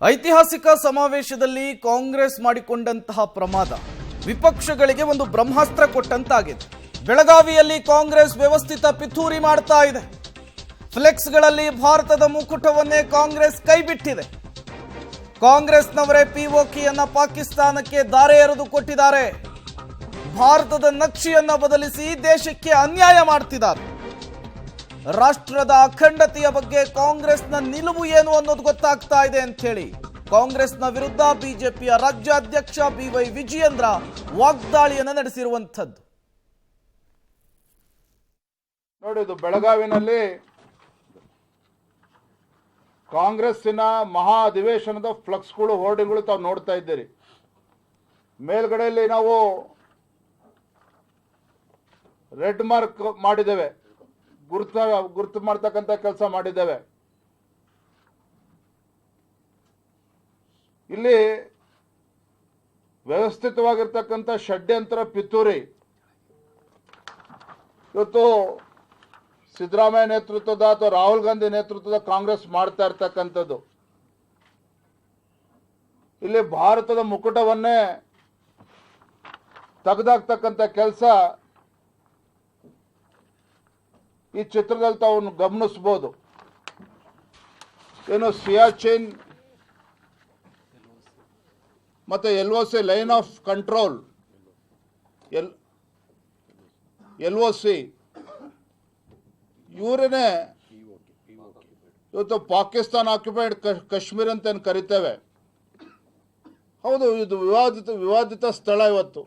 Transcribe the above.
ಐತಿಹಾಸಿಕ ಸಮಾವೇಶದಲ್ಲಿ ಕಾಂಗ್ರೆಸ್ ಮಾಡಿಕೊಂಡಂತಹ ಪ್ರಮಾದ ವಿಪಕ್ಷಗಳಿಗೆ ಒಂದು ಬ್ರಹ್ಮಾಸ್ತ್ರ ಕೊಟ್ಟಂತಾಗಿದೆ. ಬೆಳಗಾವಿಯಲ್ಲಿ ಕಾಂಗ್ರೆಸ್ ವ್ಯವಸ್ಥಿತ ಪಿತೂರಿ ಮಾಡ್ತಾ ಇದೆ. ಫ್ಲೆಕ್ಸ್ಗಳಲ್ಲಿ ಭಾರತದ ಮುಕುಟವನ್ನೇ ಕಾಂಗ್ರೆಸ್ ಕೈಬಿಟ್ಟಿದೆ. ಕಾಂಗ್ರೆಸ್ನವರೇ ಪಿಒಕೆಯನ್ನ ಪಾಕಿಸ್ತಾನಕ್ಕೆ ದಾರೆ ಎರೆದು ಕೊಟ್ಟಿದ್ದಾರೆ. ಭಾರತದ ನಕ್ಷೆಯನ್ನ ಬದಲಿಸಿ ದೇಶಕ್ಕೆ ಅನ್ಯಾಯ ಮಾಡ್ತಿದ್ದಾರೆ. ರಾಷ್ಟ್ರದ ಅಖಂಡತೆಯ ಬಗ್ಗೆ ಕಾಂಗ್ರೆಸ್ನ ನಿಲುವು ಏನು ಅನ್ನೋದು ಗೊತ್ತಾಗ್ತಾ ಇದೆ ಅಂತ ಹೇಳಿ ಕಾಂಗ್ರೆಸ್ನ ವಿರುದ್ಧ ಬಿಜೆಪಿಯ ರಾಜ್ಯಾಧ್ಯಕ್ಷ ಬಿವೈ ವಿಜಯೇಂದ್ರ ವಾಗ್ದಾಳಿಯನ್ನು ನಡೆಸಿರುವಂತದ್ದು. ನೋಡಿ, ಇದು ಬೆಳಗಾವಿನಲ್ಲಿ ಕಾಂಗ್ರೆಸ್ಸಿನ ಮಹಾ ಅಧಿವೇಶನದ ಫ್ಲೆಕ್ಸ್ಗಳು, ಹೋರ್ಡಿಂಗ್ಗಳು ತಾವು ನೋಡ್ತಾ ಇದ್ದೀರಿ. ಮೇಲ್ಗಡೆಯಲ್ಲಿ ನಾವು ರೆಡ್ ಮಾರ್ಕ್ ಮಾಡಿದ್ದೇವೆ, ಗುರುತು ಮಾಡ್ತಕ್ಕಂಥ ಕೆಲಸ ಮಾಡಿದ್ದೇವೆ. ಇಲ್ಲಿ ವ್ಯವಸ್ಥಿತವಾಗಿರ್ತಕ್ಕಂಥ ಷಡ್ಯಂತ್ರ ಪಿತೂರಿ ಇವತ್ತು ಸಿದ್ದರಾಮಯ್ಯ ನೇತೃತ್ವದ ಅಥವಾ ರಾಹುಲ್ ಗಾಂಧಿ ನೇತೃತ್ವದ ಕಾಂಗ್ರೆಸ್ ಮಾಡ್ತಾ ಇರ್ತಕ್ಕಂಥದ್ದು. ಇಲ್ಲಿ ಭಾರತದ ಮುಕುಟವನ್ನೇ ತೆಗೆದಾಕ್ತಕ್ಕಂಥ ಕೆಲಸ ಈ ಚಿತ್ರದಲ್ಲಿ ತಾವು ಗಮನಿಸಬಹುದು. ಏನು ಸಿಯಾಚಿನ್ ಮತ್ತು LOC line of control, LOC ಇವರನ್ನೇ ಇವತ್ತು ಪಾಕಿಸ್ತಾನ ಆಕ್ಯುಪೈಡ್ ಕಾಶ್ಮೀರ್ ಅಂತ ಏನು ಕರಿತೇವೆ. ಹೌದು, ಇದು ವಿವಾದಿತ ಸ್ಥಳ ಇವತ್ತು.